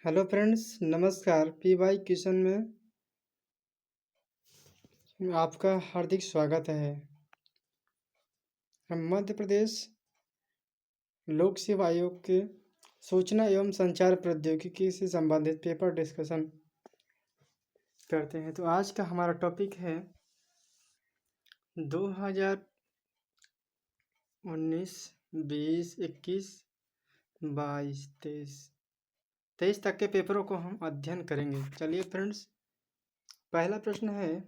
Hello friends, नमस्कार। P Y question में आपका हार्दिक स्वागत है। हम मध्य प्रदेश लोक सेवा आयोग के सूचना एवं संचार प्रौद्योगिकी से संबंधित पेपर डिस्कशन करते हैं। तो आज का हमारा टॉपिक है 2019, 20, 21, 22, 23 तक के पेपरों को हम अध्ययन करेंगे। चलिए फ्रेंड्स, पहला प्रश्न है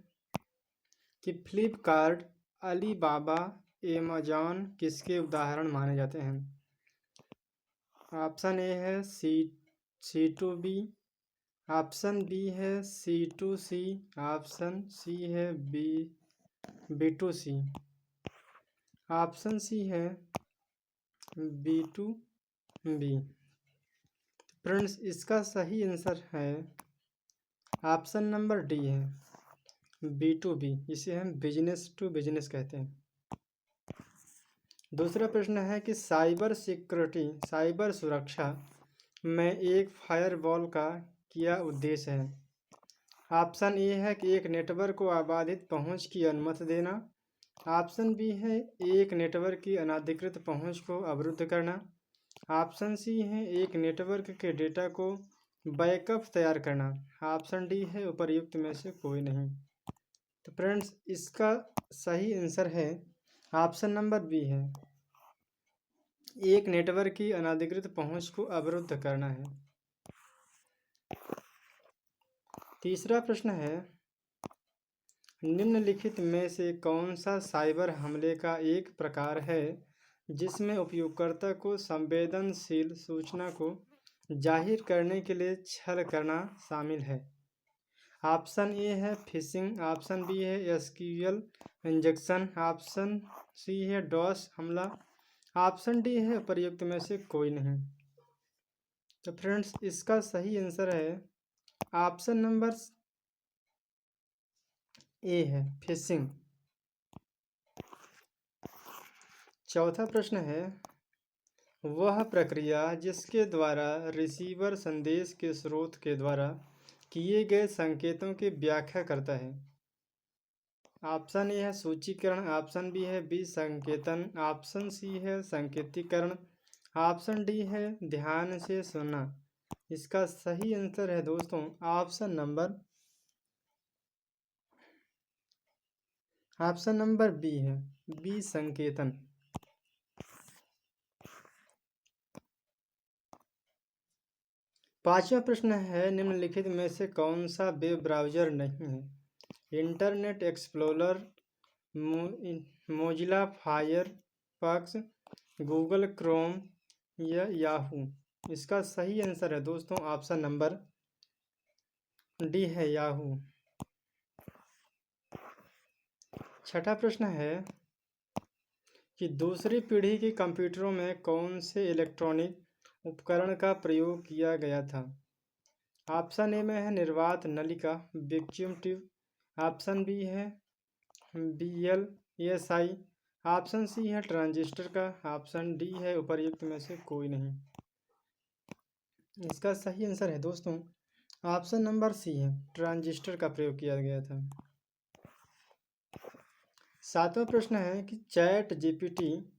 कि फ्लिपकार्ट, अलीबाबा, एमेजॉन किसके उदाहरण माने जाते हैं? ऑप्शन ए है C to B, option B है C to C, option C है B to C, option C है बी टू बी। फ्रेंड्स, इसका सही आंसर है ऑप्शन नंबर डी है बी टू बी। इसे हम बिजनेस टू बिजनेस कहते हैं। दूसरा प्रश्न है कि साइबर सिक्योरिटी, साइबर सुरक्षा में एक फायरवॉल का क्या उद्देश्य है? ऑप्शन ए है कि एक नेटवर्क को अबाधित पहुंच की अनुमति देना, ऑप्शन बी है एक नेटवर्क की अनधिकृत पहुंच को अवरुद्ध करना, ऑप्शन सी है एक नेटवर्क के डेटा को बैकअप तैयार करना, ऑप्शन डी है उपर्युक्त में से कोई नहीं। तो फ्रेंड्स, इसका सही आंसर है ऑप्शन नंबर बी है एक नेटवर्क की अनधिकृत पहुंच को अवरुद्ध करना है। तीसरा प्रश्न है निम्नलिखित में से कौन सा साइबर हमले का एक प्रकार है जिसमें उपयोगकर्ता को संवेदनशील सूचना को जाहिर करने के लिए छल करना शामिल है? ऑप्शन ए है फिशिंग, ऑप्शन बी है एसक्यूएल इंजेक्शन, ऑप्शन सी है डॉस हमला, ऑप्शन डी है प्रयुक्त में से कोई नहीं। तो फ्रेंड्स, इसका सही आंसर है ऑप्शन नंबर ए है फिशिंग। चौथा प्रश्न है वह प्रक्रिया जिसके द्वारा रिसीवर संदेश के स्रोत के द्वारा किए गए संकेतों की व्याख्या करता है? ऑप्शन ए है सूचीकरण, ऑप्शन बी है बी संकेतन, ऑप्शन सी है संकेतीकरण, ऑप्शन डी है ध्यान से सुनना। इसका सही आंसर है दोस्तों ऑप्शन नंबर बी है बी संकेतन। पांचवा प्रश्न है निम्नलिखित में से कौन सा वेब ब्राउज़र नहीं है? Internet explorer, Mozilla Firefox, Google Chrome या याहू। इसका सही आंसर है दोस्तों ऑप्शन नंबर डी है याहू। छठा प्रश्न है कि दूसरी पीढ़ी के कंप्यूटरों में कौन से इलेक्ट्रॉनिक उपकरण का प्रयोग किया गया था? ऑप्शन ए में है निर्वात नलिका, वैक्यूम ट्यूब, ऑप्शन बी है VLSI, ऑप्शन सी है ट्रांजिस्टर का, ऑप्शन डी है उपर्युक्त में से कोई नहीं। इसका सही आंसर है दोस्तों ऑप्शन नंबर सी है ट्रांजिस्टर का प्रयोग किया गया था। सातवां प्रश्न है कि चैट जीपीटी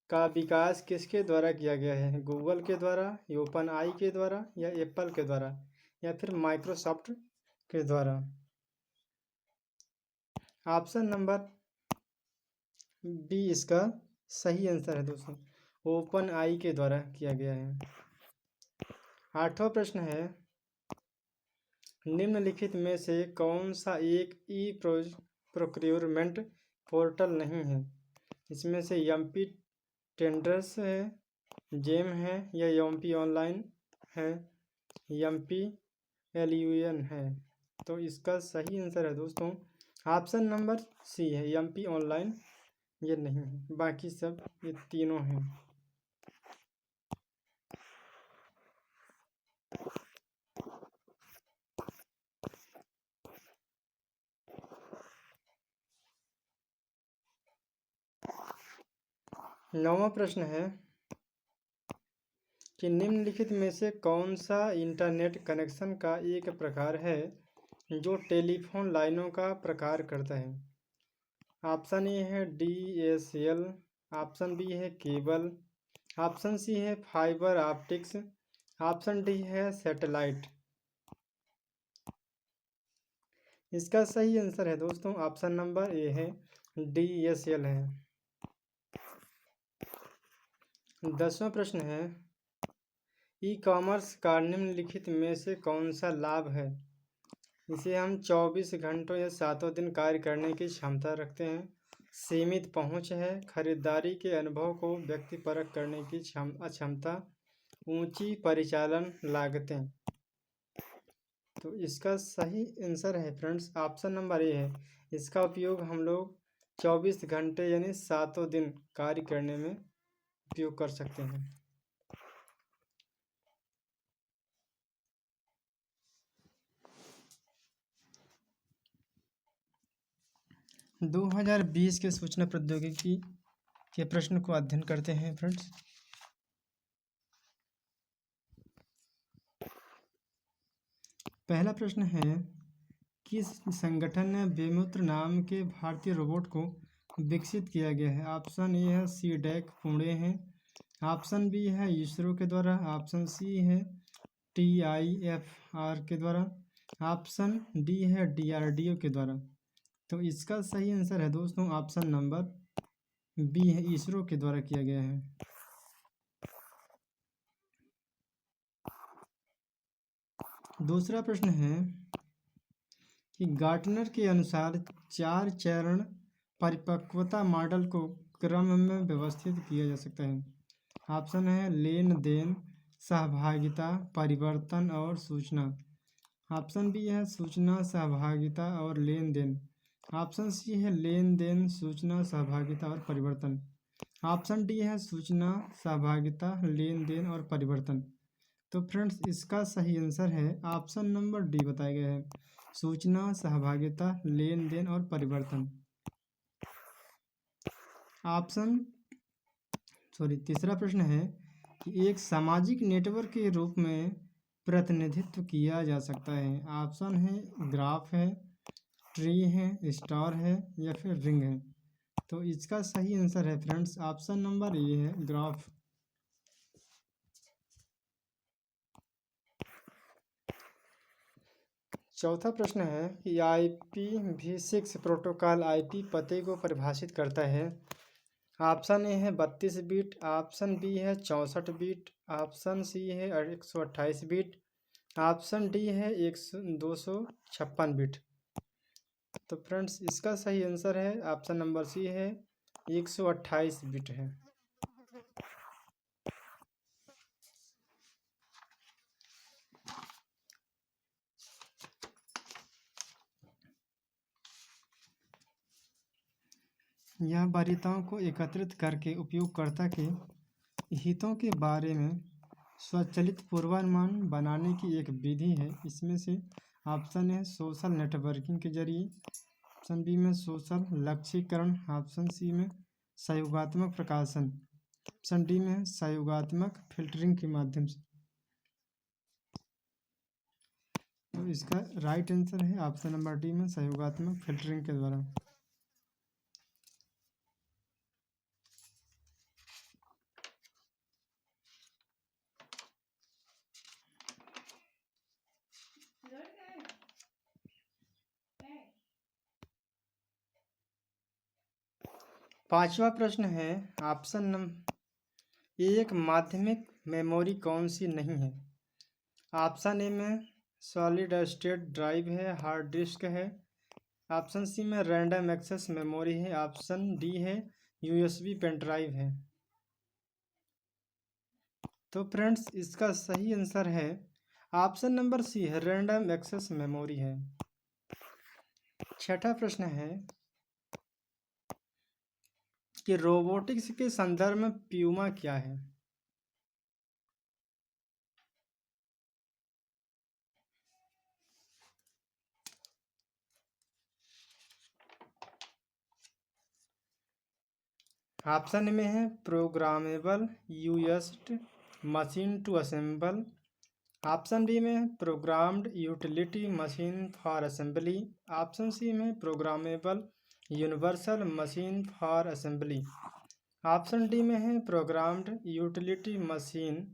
का विकास किसके द्वारा किया गया है? गूगल के द्वारा, ओपन आई के द्वारा या एप्पल के द्वारा या फिर माइक्रोसॉफ्ट के द्वारा? ऑप्शन नंबर बी इसका सही आंसर है दोस्तों, ओपन आई के द्वारा किया गया है। आठवां प्रश्न है निम्नलिखित में से कौन सा एक ई प्रोक्योरमेंट पोर्टल नहीं है? इसमें से एमपी टेंडर्स है, जेम है या एमपी ऑनलाइन है, एमपी LUN है। तो इसका सही आंसर है दोस्तों ऑप्शन नंबर सी है एमपी ऑनलाइन। ये नहीं है, बाकी सब ये तीनों हैं। नौवां प्रश्न है कि निम्नलिखित में से कौन सा इंटरनेट कनेक्शन का एक प्रकार है जो टेलीफोन लाइनों का प्रकार करता है। ऑप्शन ए है DSL, ऑप्शन बी है केबल, ऑप्शन सी है फाइबर ऑप्टिक्स, ऑप्शन डी है सैटेलाइट। इसका सही आंसर है दोस्तों ऑप्शन नंबर ए है DSL है। 10वां प्रश्न है ई कॉमर्स का निम्नलिखित में से कौन सा लाभ है। इसे हम 24 घंटों या 7 दिन कार्य करने की क्षमता रखते हैं, सीमित पहुंच है, खरीदारी के अनुभव को व्यक्तिपरक करने की क्षमता, ऊंची परिचालन लागतें। तो इसका सही आंसर है फ्रेंड्स ऑप्शन नंबर ए है। इसका उपयोग हम लोग 24 घंटे यानी 7 दिन कार्य करने में उपयोग कर सकते हैं। 2020 के सूचना प्रौद्योगिकी के प्रश्न को अध्ययन करते हैं फ्रेंड्स। पहला प्रश्न है किस संगठन ने वेमूत्र नाम के भारतीय रोबोट को विकसित किया गया है। ऑप्शन ए है CDAC पुणे है, ऑप्शन बी है इसरो के द्वारा, ऑप्शन सी है TIFR के द्वारा, ऑप्शन डी है DRDO के द्वारा। तो इसका सही आंसर है दोस्तों ऑप्शन नंबर बी है, इसरो के द्वारा किया गया है। दूसरा प्रश्न है कि गार्टनर के अनुसार 4 चरण परिपक्वता मॉडल को क्रम में व्यवस्थित किया जा सकता है। ऑप्शन है लेन देन, सहभागिता, परिवर्तन और सूचना। ऑप्शन बी है सूचना, सहभागिता और लेन देन, ऑप्शन सी है लेन देन, सूचना, सहभागिता और परिवर्तन, ऑप्शन डी है सूचना, सहभागिता, लेन देन और परिवर्तन। तो फ्रेंड्स इसका सही आंसर है ऑप्शन नंबर डी बताया गया है, सूचना, सहभागिता, लेन देन और परिवर्तन। तीसरा प्रश्न है कि एक सामाजिक नेटवर्क के रूप में प्रतिनिधित्व किया जा सकता है। ऑप्शन है ग्राफ है, ट्री है, स्टार है या फिर रिंग है। तो इसका सही आंसर है फ्रेंड्स ऑप्शन नंबर ए है ग्राफ। चौथा प्रश्न है कि IPv6 प्रोटोकॉल IP पते को परिभाषित करता है। ऑप्शन ए है 32 बिट, ऑप्शन बी है 64 बिट, ऑप्शन सी है 128 बिट, ऑप्शन डी है 256 बिट। तो फ्रेंड्स इसका सही आंसर है ऑप्शन नंबर सी है 128 बिट है। यह वरीयताओं को एकत्रित करके उपयोगकर्ता के हितों के बारे में स्वचालित पूर्वानुमान बनाने की एक विधि है। इसमें से ऑप्शन है सोशल नेटवर्किंग के जरिए, ऑप्शन बी में सोशल लक्ष्यीकरण, ऑप्शन सी में सहयोगात्मक प्रकाशन, ऑप्शन डी में सहयोगात्मक फिल्टरिंग के माध्यम से। तो इसका राइट आंसर है ऑप्शन नंबर डी में सहयोगात्मक फिल्टरिंग के द्वारा। पांचवा प्रश्न है ऑप्शन नंबर एक माध्यमिक मेमोरी कौन सी नहीं है। ऑप्शन ए में सॉलिड स्टेट ड्राइव है, हार्ड डिस्क है, ऑप्शन सी में रैंडम एक्सेस मेमोरी है, ऑप्शन डी है USB पेन ड्राइव है। तो फ्रेंड्स इसका सही आंसर है ऑप्शन नंबर सी है रैंडम एक्सेस मेमोरी है। छठा प्रश्न है कि रोबोटिक्स के संदर्भ में प्यूमा क्या है। ऑप्शन में है programmable used machine to assemble. Option B में programmed utility machine for assembly. Option C में programmable universal machine for assembly. Option D में है programmed utility machine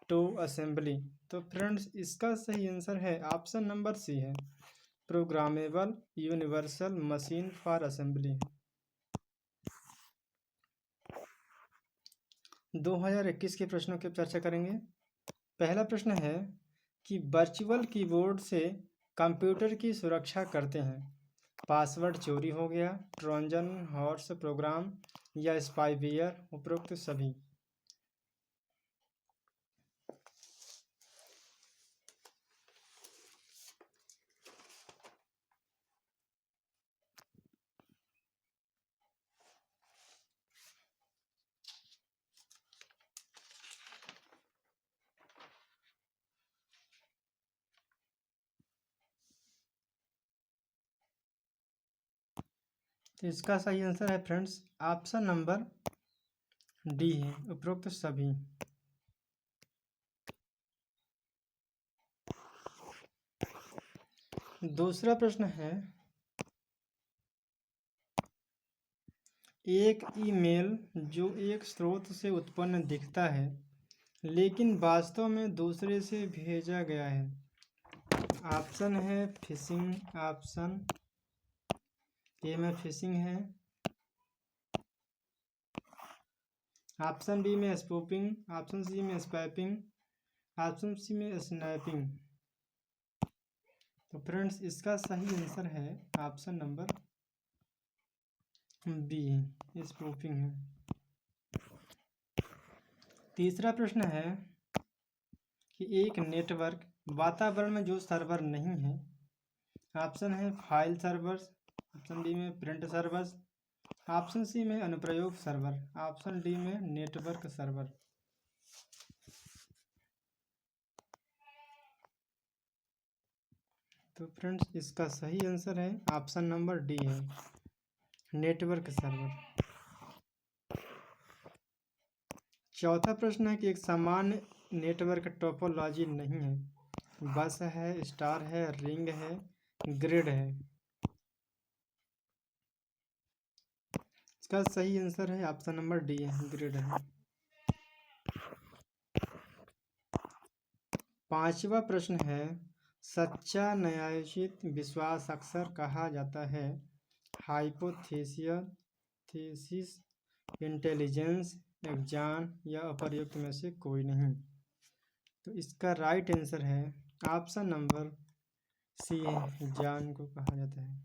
to assembly. तो फ्रेंड्स इसका सही आंसर है ऑप्शन नंबर सी है, programmable universal machine for assembly. 2021 के प्रश्नों की चर्चा करेंगे। पहला प्रश्न है कि वर्चुअल कीबोर्ड से कंप्यूटर की सुरक्षा करते हैं। पासवर्ड चोरी हो गया, ट्रोजन हॉर्स प्रोग्राम या स्पाईवेयर, उपरोक्त सभी। तो इसका सही आंसर है फ्रेंड्स ऑप्शन नंबर डी है, उपरोक्त सभी। दूसरा प्रश्न है, एक ईमेल जो एक स्रोत से उत्पन्न दिखता है लेकिन वास्तव में दूसरे से भेजा गया है। ऑप्शन है फिशिंग, ऑप्शन ए में फिशिंग है, ऑप्शन बी में स्पूफिंग, ऑप्शन सी में स्पैपिंग, ऑप्शन सी में स्नैपिंग। तो फ्रेंड्स इसका सही आंसर है ऑप्शन नंबर बी, स्पूफिंग है। तीसरा प्रश्न है कि एक नेटवर्क वातावरण में जो सर्वर नहीं है। ऑप्शन है फाइल सर्वर्स, ऑप्शन बी में प्रिंट सर्वर्स, ऑप्शन सी में अनुप्रयोग सर्वर, ऑप्शन डी में नेटवर्क सर्वर। तो फ्रेंड्स इसका सही आंसर है ऑप्शन नंबर डी है, नेटवर्क सर्वर। चौथा प्रश्न है कि एक सामान्य नेटवर्क टोपोलॉजी नहीं है। बस है, स्टार है, रिंग है, ग्रिड है। इसका सही आंसर है ऑप्शन नंबर डी है, ग्रिड है। पांचवा प्रश्न है, सच्चा न्यायोचित विश्वास अक्सर कहा जाता है हाइपोथेसिस, इंटेलिजेंस, एग्जाम या अपर्याप्त में से कोई नहीं। तो इसका राइट आंसर है ऑप्शन नंबर सी है, जान को कहा जाता है।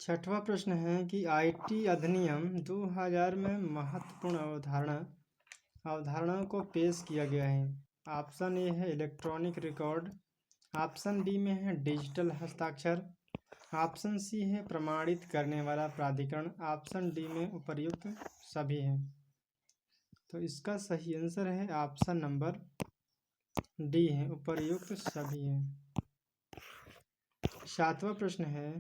छठवां प्रश्न है कि आईटी अधिनियम 2000 में महत्वपूर्ण अवधारणाओं को पेश किया गया है। ऑप्शन ए है इलेक्ट्रॉनिक रिकॉर्ड, ऑप्शन बी में है डिजिटल हस्ताक्षर, ऑप्शन सी है प्रमाणित करने वाला प्राधिकरण, ऑप्शन डी में उपर्युक्त सभी हैं। तो इसका सही आंसर है ऑप्शन नंबर डी है, उपर्युक्त सभी हैं। सातवां प्रश्न है,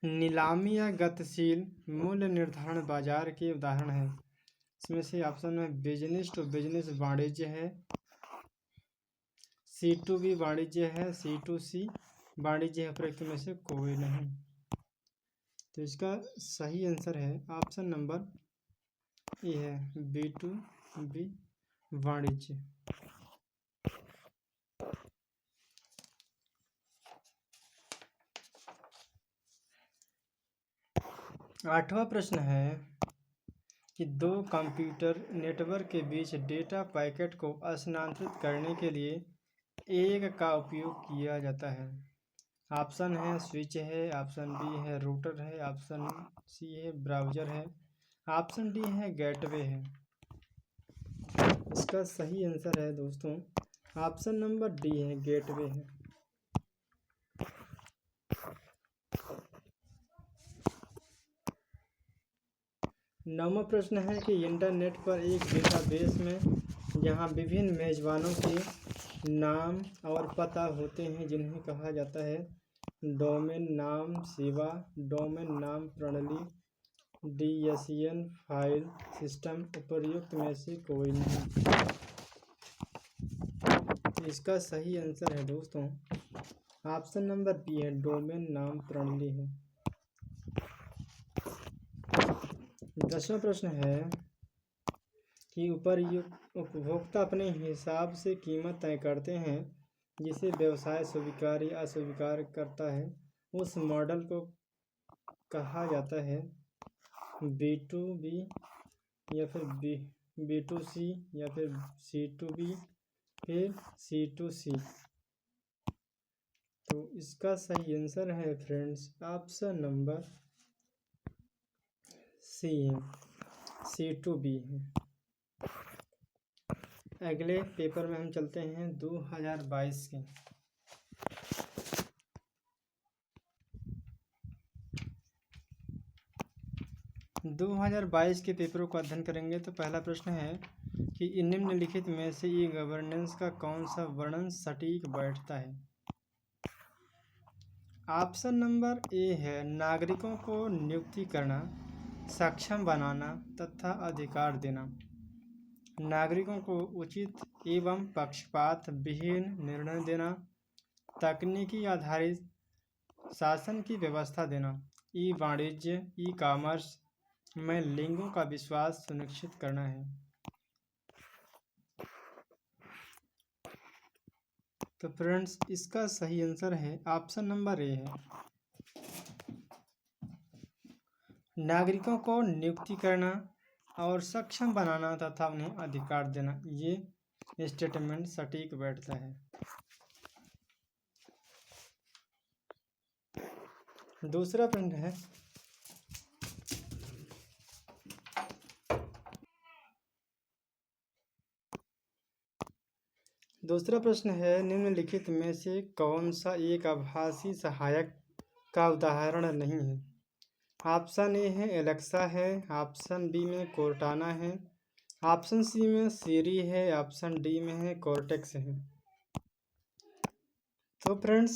नीलामी या गतिशील मूल्य निर्धारण बाजार के उदाहरण है। इसमें से ऑप्शन में बिजनेस टू बिजनेस वाणिज्य है, C2B वाणिज्य है, C2C वाणिज्य है, उपरोक्त में से कोई नहीं। तो इसका सही आंसर है ऑप्शन नंबर ए है, B2B वाणिज्य। आठवां प्रश्न है कि दो कंप्यूटर नेटवर्क के बीच डेटा पैकेट को स्थानांतरित करने के लिए एक का उपयोग किया जाता है। ऑप्शन है स्विच है, ऑप्शन बी है रूटर है, ऑप्शन सी है ब्राउज़र है, ऑप्शन डी है गेटवे है। इसका सही आंसर है दोस्तों ऑप्शन नंबर डी है, गेटवे है। नौवां प्रश्न है कि इंटरनेट पर एक डेटाबेस में जहां विभिन्न मेजबानों की नाम और पता होते हैं जिन्हें कहा जाता है डोमेन नाम सेवा, डोमेन नाम प्रणाली, डीएसएन फाइल सिस्टम। उपर्युक्त में से कोई नहीं। इसका सही आंसर है दोस्तों ऑप्शन नंबर बी है, डोमेन नाम प्रणाली है। 10वां प्रश्न है कि उपर्युक्त उपभोक्ता अपने हिसाब से कीमत तय करते हैं जिसे व्यवसाय स्वीकार या अस्वीकार करता है, उस मॉडल को कहा जाता है B2B या फिर B2C या फिर C2B फिर C2C। तो इसका सही आंसर है फ्रेंड्स ऑप्शन नंबर सी है, C2B है। अगले पेपर में हम चलते हैं 2022 के। 2022 के पेपरों का अध्ययन करेंगे। तो पहला प्रश्न है कि निम्नलिखित में से ई गवर्नेंस का कौन सा वर्णन सटीक बैठता है। ऑप्शन नंबर ए है, नागरिकों को नियुक्ति करना, सक्षम बनाना तथा अधिकार देना। नागरिकों को उचित एवं पक्षपात विहीन निर्णय देना, तकनीकी आधारित शासन की व्यवस्था देना, ई वाणिज्य ई कॉमर्स में लिंगों का विश्वास सुनिश्चित करना है। तो फ्रेंड्स इसका सही आंसर है ऑप्शन नंबर ए है, नागरिकों को नियुक्ति करना और सक्षम बनाना तथा उन्हें अधिकार देना। ये स्टेटमेंट सटीक बैठता है। दूसरा प्रश्न है निम्नलिखित में से कौन सा एक आभासी सहायक का उदाहरण नहीं है। ऑप्शन ए है एलेक्सा है, ऑप्शन बी में कोर्टाना है, ऑप्शन सी में सीरी है, ऑप्शन डी में है कॉर्टेक्स है। तो फ्रेंड्स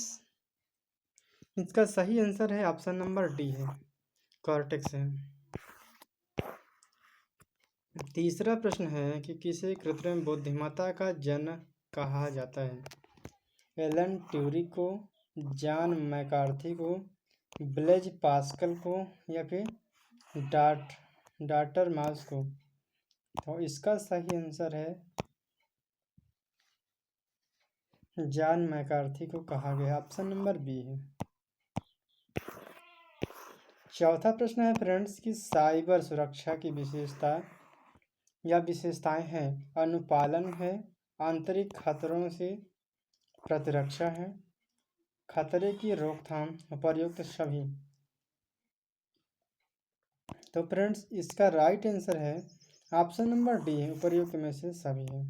इसका सही आंसर है ऑप्शन नंबर डी है, कॉर्टेक्स है। तीसरा प्रश्न है कि किसे कृत्रिम बुद्धिमत्ता का जनक कहा जाता है। एलन ट्यूरिंग को, जॉन मैकार्थी को, ब्लेज पास्कल को या फिर डॉक्टर माउस को। तो इसका सही आंसर है जॉन मैकार्थी को कहा गया, ऑप्शन नंबर बी है। चौथा प्रश्न है फ्रेंड्स कि साइबर सुरक्षा की विशेषता या विशेषताएं हैं। अनुपालन है, आंतरिक खतरों से प्रतिरक्षा है, खतरे की रोकथाम, उपर्युक्त सभी। तो फ्रेंड्स इसका राइट आंसर है ऑप्शन नंबर डी है, उपर्युक्त में से सभी है।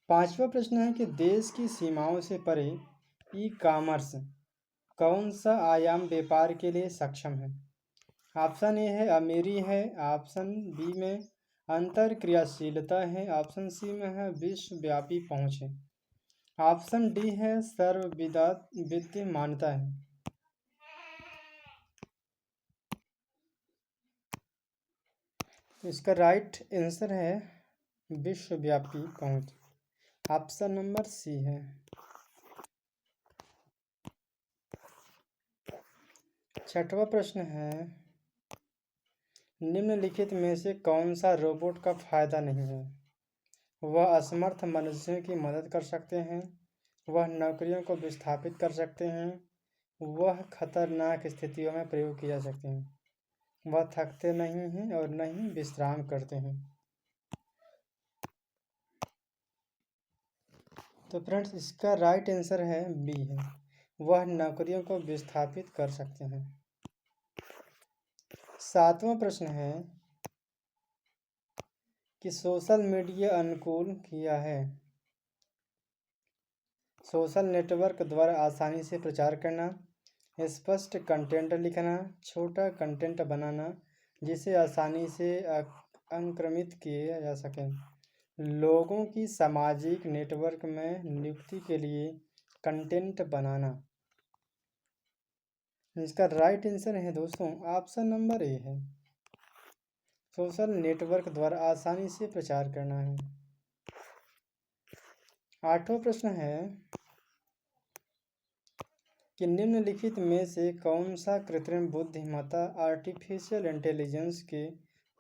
पांचवा प्रश्न है कि देश की सीमाओं से परे ई कॉमर्स कौन सा आयाम व्यापार के लिए सक्षम है। ऑप्शन ए है अमीरी है, ऑप्शन बी में अंतर क्रियाशीलता है, ऑप्शन सी में है विश्वव्यापी पहुंच है, ऑप्शन डी है सर्वविदित मान्यता है। इसका राइट आंसर है विश्वव्यापी पहुंच, ऑप्शन नंबर सी है। छठवां प्रश्न है निम्नलिखित में से कौन सा रोबोट का फायदा नहीं है। वह असमर्थ मनुष्यों की मदद कर सकते हैं, वह नौकरियों को विस्थापित कर सकते हैं, वह खतरनाक स्थितियों में प्रयोग किए जा सकते हैं, वह थकते नहीं हैं और न ही विश्राम करते हैं। तो फ्रेंड्स इसका राइट आंसर है बी है, वह नौकरियों को विस्थापित कर सकते हैं। सातवां प्रश्न है कि सोशल मीडिया अनुकूल किया है। सोशल नेटवर्क द्वारा आसानी से प्रचार करना, स्पष्ट कंटेंट लिखना, छोटा कंटेंट बनाना, जिसे आसानी से अंक्रमित किया जा सके। लोगों की सामाजिक नेटवर्क में नियुक्ति के लिए कंटेंट बनाना। इसका राइट आंसर है दोस्तों ऑप्शन नंबर ए है। सोशल नेटवर्क द्वारा आसानी से प्रचार करना है। 8वां प्रश्न है कि निम्नलिखित में से कौन सा कृत्रिम बुद्धिमत्ता आर्टिफिशियल इंटेलिजेंस के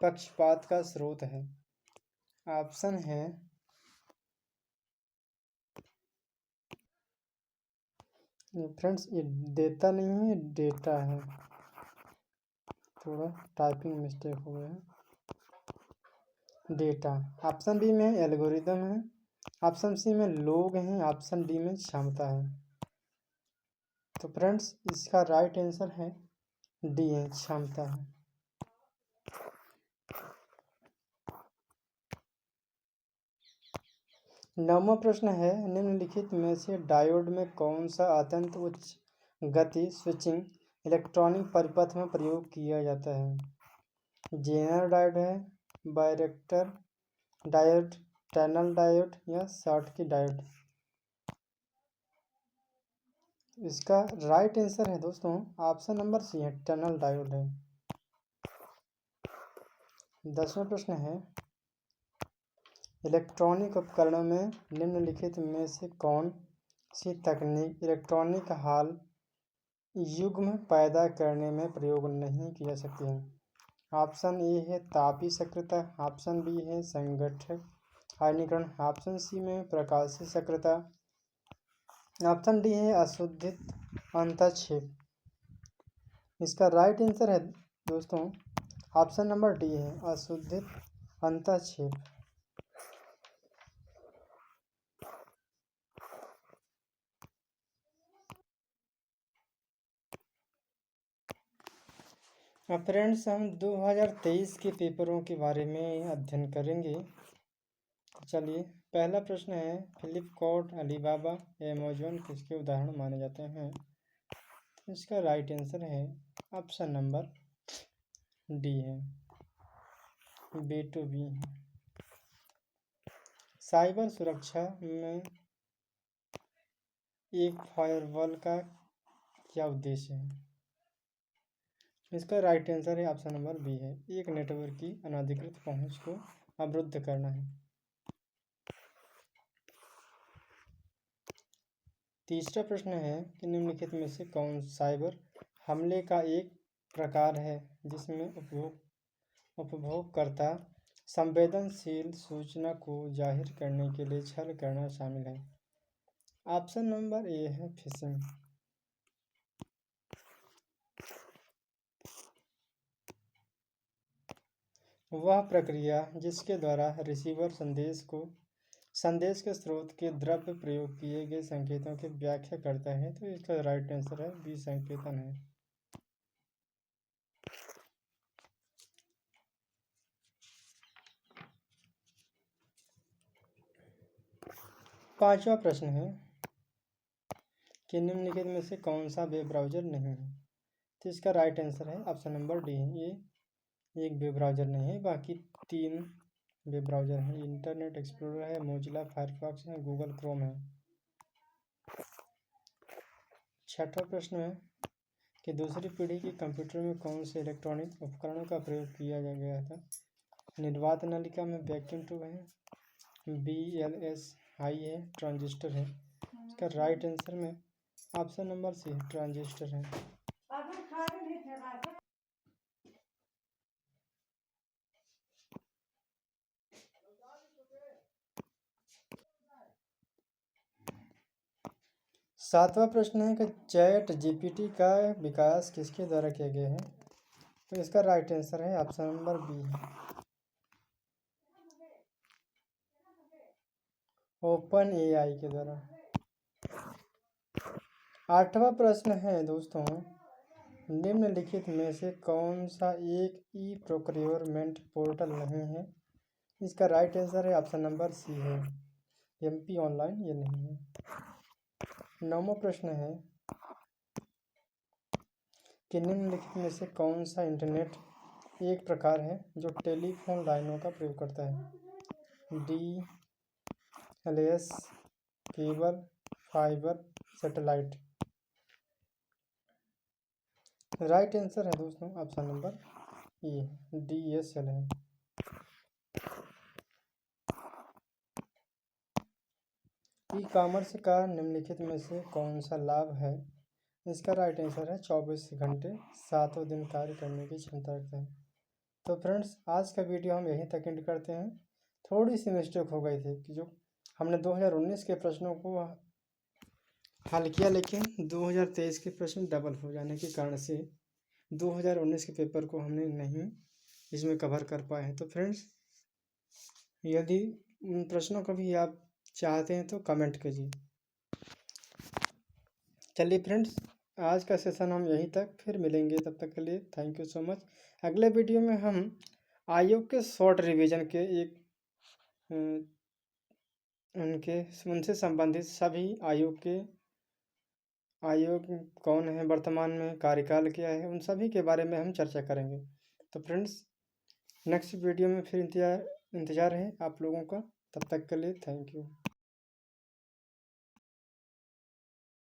पक्षपात का स्रोत है। ऑप्शन है फ्रेंड्स ये देता नहीं है, डेटा है, थोड़ा टाइपिंग मिस्टेक हो गया है। डेटा। ऑप्शन बी में एल्गोरिदम है, ऑप्शन सी में लोग हैं, ऑप्शन डी में क्षमता है। तो फ्रेंड्स इसका राइट आंसर है डी है, क्षमता है। 9वां प्रश्न है निम्नलिखित में से डायोड में कौन सा अत्यंत उच्च गति स्विचिंग इलेक्ट्रॉनिक परिपथ में प्रयोग किया जाता है। जेनर डायोड है, बायरेक्टर डायोड, टनल डायोड या शॉटकी डायोड। इसका राइट आंसर है दोस्तों ऑप्शन नंबर सी है, टनल डायोड है। 10वां प्रश्न है इलेक्ट्रॉनिक उपकरणों में निम्नलिखित में से कौन सी तकनीक इलेक्ट्रॉनिक हॉल युग्म पैदा करने में प्रयोग नहीं की जा सकती है। ऑप्शन ए है तापीय सक्रियता, ऑप्शन बी है संगठक आयनीकरण, ऑप्शन सी में प्रकाशीय सक्रियता, ऑप्शन डी है अशोधित अंतःक्षेप। इसका राइट आंसर है दोस्तों ऑप्शन नंबर डी है, अशोधित अंतःक्षेप। अब फ्रेंड्स हम 2023 के पेपरों के बारे में अध्ययन करेंगे। चलिए पहला प्रश्न है फ्लिपकार्ट, अलीबाबा, अमेजोन किसके उदाहरण माने जाते हैं। तो इसका राइट आंसर है ऑप्शन नंबर डी है, B2B। साइबर सुरक्षा में एक फायरवॉल का क्या उद्देश्य है। इसका राइट आंसर है ऑप्शन नंबर बी है, एक नेटवर्क की अनधिकृत पहुंच को अवरुद्ध करना है। तीसरा प्रश्न है कि निम्नलिखित में से कौन साइबर हमले का एक प्रकार है जिसमें उपभोगकर्ता संवेदनशील सूचना को जाहिर करने के लिए छल करना शामिल है। ऑप्शन नंबर ए है फिशिंग। वह प्रक्रिया जिसके द्वारा रिसीवर संदेश के स्रोत के द्रव्य प्रयोग किए गए संकेतों की व्याख्या करता है। तो इसका राइट आंसर है बी, संकेतन है। पांचवा प्रश्न है कि निम्नलिखित में से कौन सा वेब ब्राउज़र नहीं है। तो इसका राइट आंसर है ऑप्शन नंबर डी है, ये एक वेब ब्राउज़र नहीं है, बाकी 3 वेब ब्राउज़र हैं। इंटरनेट एक्सप्लोरर है, मोजिला फायरफॉक्स है, गूगल क्रोम है। छठवां प्रश्न है कि दूसरी पीढ़ी के कंप्यूटर में कौन से इलेक्ट्रॉनिक उपकरणों का प्रयोग किया गया था। निर्वात नलिका में वैक्यूम ट्यूब है, VLSI है, ट्रांजिस्टर है। इसका राइट आंसर में ऑप्शन नंबर सी ट्रांजिस्टर है। सातवां प्रश्न है कि चैट जीपीटी का विकास किसके द्वारा किया गया है। तो इसका राइट आंसर है ऑप्शन नंबर बी है, ओपन AI के द्वारा। आठवां प्रश्न है दोस्तों निम्नलिखित में से कौन सा एक ई प्रोक्योरमेंट पोर्टल नहीं है। इसका राइट आंसर है ऑप्शन नंबर सी है, MP ऑनलाइन, ये नहीं है। 9वां प्रश्न है कि निम्नलिखित में से कौन सा इंटरनेट एक प्रकार है जो टेलीफोन लाइनों का प्रयोग करता है? DLS, cable, fibre, satellite. Right answer है दोस्तों ऑप्शन नंबर ए, DSL है। ई कॉमर्स का निम्नलिखित में से कौन सा लाभ है? इसका राइट आंसर है 24 घंटे 7 दिन कार्य करने की क्षमता रखता है। तो फ्रेंड्स, आज का वीडियो हम यहीं तक एंड करते हैं। थोड़ी सी मिस्टेक हो गई थी कि जो हमने 2019 के प्रश्नों को हल किया, लेकिन 2023 के प्रश्न डबल हो जाने के कारण से 2019 के पेपर को हमने नहीं इसमें कवर कर पाए हैं। तो फ्रेंड्स, यदि उन प्रश्नों को भी आप चाहते हैं तो कमेंट कीजिए। चलिए फ्रेंड्स, आज का सेशन हम यहीं तक, फिर मिलेंगे। तब तक के लिए थैंक यू सो मच। अगले वीडियो में हम आयोग के शॉर्ट रिवीजन के एक उनसे संबंधित सभी आयोग कौन है, वर्तमान में कार्यकाल क्या है, उन सभी के बारे में हम चर्चा करेंगे। तो फ्रेंड्स, नेक्स्ट वीडियो में फिर इंतज़ार है आप लोगों का। तब तक के लिए थैंक यू।